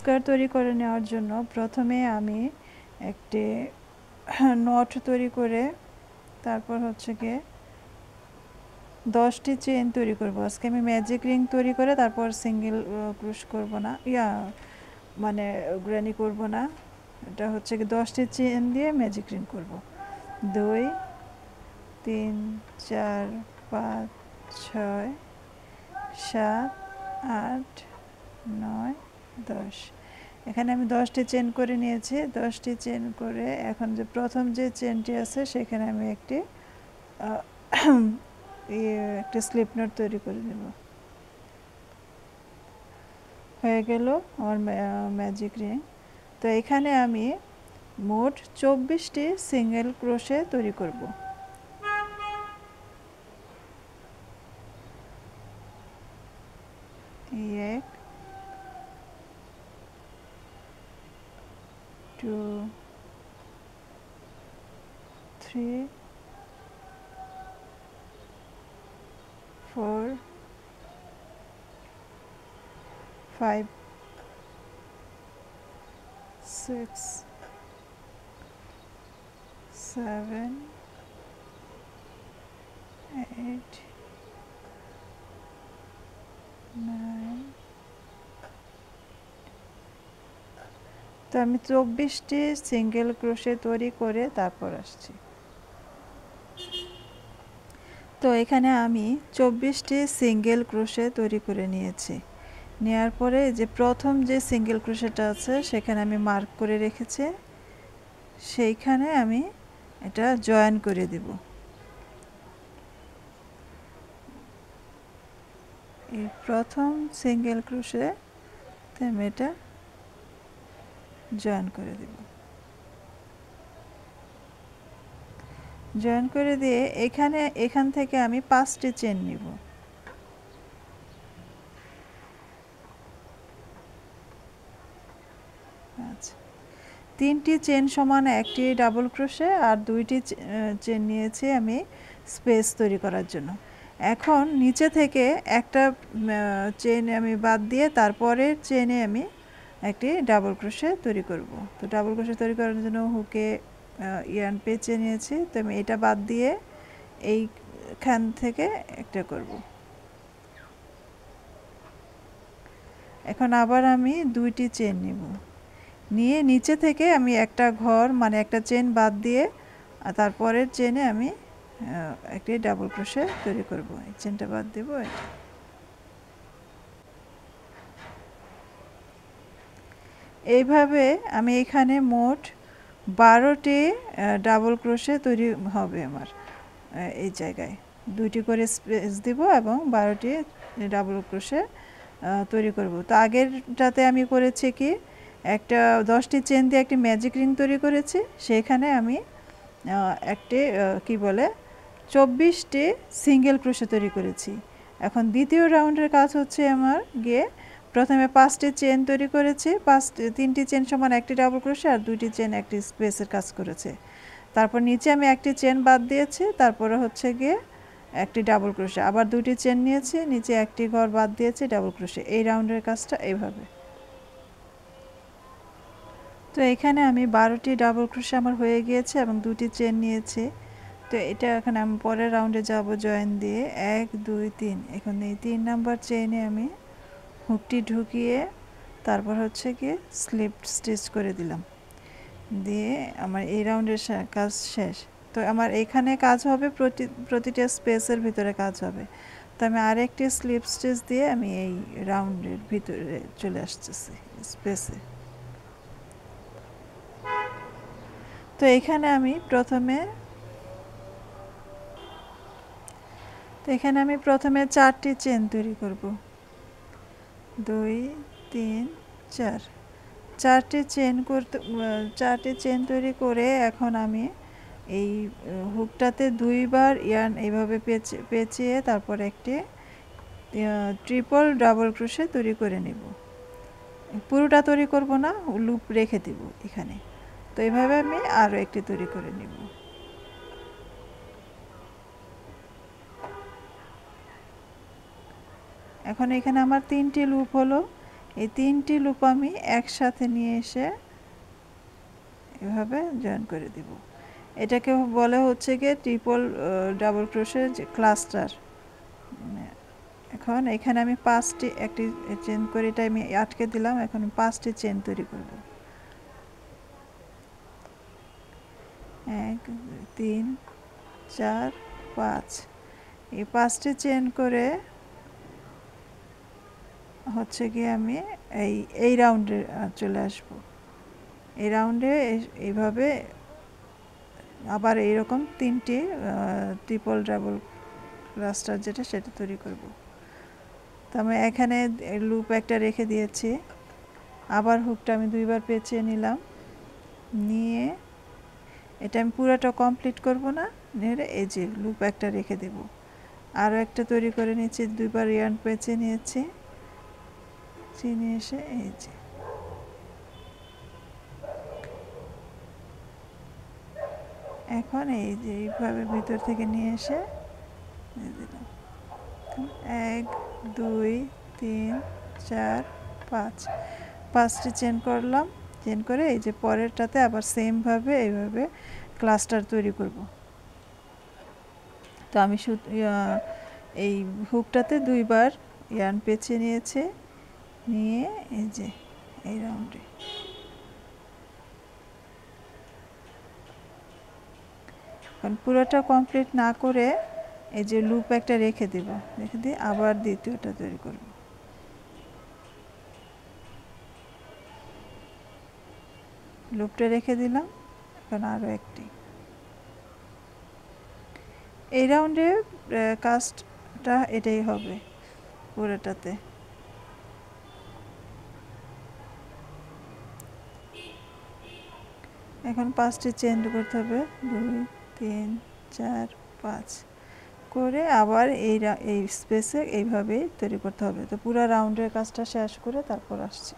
Square তৈরি করে নেওয়ার জন্য প্রথমে আমি একটি নট তৈরি করে তারপর হচ্ছে গিয়ে 10টি চেইন তৈরি করব। আজকে আমি ম্যাজিক রিং তৈরি করে তারপর সিঙ্গেল ক্রোশ করব না, মানে গ্র্যানি করব না। এটা হচ্ছে কি 10টি চেইন দিয়ে ম্যাজিক রিং করব। 2 3 4 5 6 7 8 9 10। এখানে আমি 10টি চেন করে নিয়েছি। 10টি চেন করে এখন যে প্রথম যে চেনটি আছে সেখানে আমি একটি একটা স্লিপ নট তৈরি করে নেব। হয়ে গেল আমার ম্যাজিক রিং। তো এখানে আমি মোট 24টি সিঙ্গেল ক্রোশে তৈরি করব। 1 2 3 4 5 6 7 8 9। তো আমি 24টি সিঙ্গেল ক্রোশে তৈরি করে তারপর আসছি। তো এখানে আমি 24টি সিঙ্গেল ক্রোশে তৈরি করে নিয়েছি। নেওয়ার পরে যে প্রথম যে সিঙ্গেল ক্রোশেটা আছে সেখানে আমি মার্ক করে রেখেছি, সেইখানে আমি এটা জয়েন করে দেব। এই প্রথম সিঙ্গেল ক্রোশে আমি এটা জয়েন করে দেব। জয়েন করে দিয়ে এখান থেকে আমি 5টি চেন নিব। আচ্ছা, 3টি চেন সমান একটি ডাবল ক্রোশে আর 2টি চেন নিয়েছি আমি স্পেস তৈরি করার জন্য। এখন নিচে থেকে একটা চেন আমি বাদ দিয়ে তারপরের চেনে আমি একটি ডাবল ক্রোশে তৈরি করব। তো ডাবল ক্রোশে তৈরি করার জন্য হুকে ইয়ার্ন পেঁচিয়ে নিয়েছি। তো আমি এটা বাদ দিয়ে এইখান থেকে একটা করব। এখন আবার আমি 2টি চেন নিব, নিয়ে নিচে থেকে আমি একটা ঘর মানে একটা চেন বাদ দিয়ে তারপরের চেনে আমি একটি ডাবল ক্রোশে তৈরি করব। এই চেনটা বাদ দেব। এইভাবে আমি এখানে মোট 12টি ডাবল ক্রোশে তৈরি হবে আমার। এই জায়গায় 2টি করে স্পেস দিব এবং 12টি ডাবল ক্রোশে তৈরি করব। তো আগেরটাতে আমি করেছি কি একটা 10টি চেন দিয়ে একটি ম্যাজিক রিং তৈরি করেছি, সেখানে আমি একটি 24টি সিঙ্গেল ক্রোশে তৈরি করেছি। এখন দ্বিতীয় রাউন্ডের কাজ হচ্ছে আমার গিয়ে প্রথমে 5টি চেন তৈরি করেছি, 3টি চেন সমান একটি ডাবল ক্রোশে আর 2টি চেন একটি স্পেসের কাজ করেছে। তারপর নিচে আমি একটি চেন বাদ দিয়েছি, তারপরে হচ্ছে গিয়ে একটি ডাবল ক্রোশে, আবার 2টি চেন নিয়েছি, নিচে একটি ঘর বাদ দিয়েছি, ডাবল ক্রোশে। এই রাউন্ডের কাজটা এইভাবে। তো এখানে আমি 12টি ডাবল ক্রোশে আমার হয়ে গিয়েছে এবং 2টি চেন নিয়েছি। তো এটা এখন আমি পরের রাউন্ডে যাব জয়েন দিয়ে 1 2 3। এখন এই 3 নাম্বার চেইনে আমি হুকটি ঢুকিয়ে তারপর হচ্ছে গিয়ে স্লিপ স্টিচ করে দিলাম, দিয়ে আমার এই রাউন্ডের কাজ শেষ। তো আমার এখানে কাজ হবে প্রতিটা স্পেসের ভিতরে কাজ হবে। তো আমি আরেকটি স্লিপ স্টিচ দিয়ে আমি এই রাউন্ডের ভিতরে চলে আসতেছি স্পেসে। তো এখানে আমি প্রথমে 4টি চেন তৈরি করব। 2 3 4। 4টি চেন তৈরি করে এখন আমি এই হুকটাতে 2বার ইয়ার্ন এইভাবে পেঁচিয়ে তারপর একটি ট্রিপল ডাবল ক্রোশে তৈরি করে নেব। পুরোটা তৈরি করব না, লুপ রেখে দেব এখানে। তো এইভাবে আমি আরও একটি তৈরি করে নেব। এখন এখানে আমার 3টি লুপ হলো। এই 3টি লুপ আমি একসাথে নিয়ে এসে এভাবে জয়েন করে দিব। এটাকে বলে হচ্ছে গিয়ে ট্রিপল ডাবল ক্রোশের যে ক্লাস্টার। এখন এখানে আমি 5টি একটি চেন করে এটা আমি আটকে দিলাম। এখন 5টি চেন তৈরি করব। 1 2 3 4 5। এই 5টি চেন করে হচ্ছে গিয়ে আমি এই রাউন্ডে চলে আসব। এই রাউন্ডে এইভাবে আবার এইরকম 3টি ট্রিপল ডাবল ক্লাস্টার যেটা সেটা তৈরি করব। তো আমি এখানে লুপ একটা রেখে দিয়েছি। আবার হুকটা আমি 2বার পেঁচিয়ে নিলাম, নিয়ে এটা আমি পুরোটা কমপ্লিট করব না, নেড়ে এই যে লুপ একটা রেখে দেব। আরও একটা তৈরি করে নিয়েছি, 2বার ইয়ার্ন পেঁচিয়ে নিয়েছি, চিনে এসে এই যে এখন এই যে এইভাবে ভিতর থেকে নিয়ে এসে দিলাম। 1 2 3 4 5 5টি চেন করলাম। চেন করে এই যে পরেরটাতে আবার সেমভাবে এইভাবে ক্লাস্টার তৈরি করব। তো আমি এই হুকটাতে 2বার ইয়ার্ন পেঁচিয়ে নিয়েছি, নিয়ে এই যে এই রাউন্ডে এখন পুরোটা কমপ্লিট না করে এই যে লুপ একটা রেখে দেব, রেখে দিয়ে আবার দ্বিতীয়টা তৈরি করব। লুপটা রেখে দিলাম, এখন আরও একটি। এই রাউন্ডে কাজটা এটাই হবে পুরোটাতে। এখন 5টি চেন করতে হবে, 2 3 4 5 করে আবার এই স্পেসে এইভাবেই তৈরি করতে হবে। তো পুরো রাউন্ডের কাজটা শেষ করে তারপর আসছি।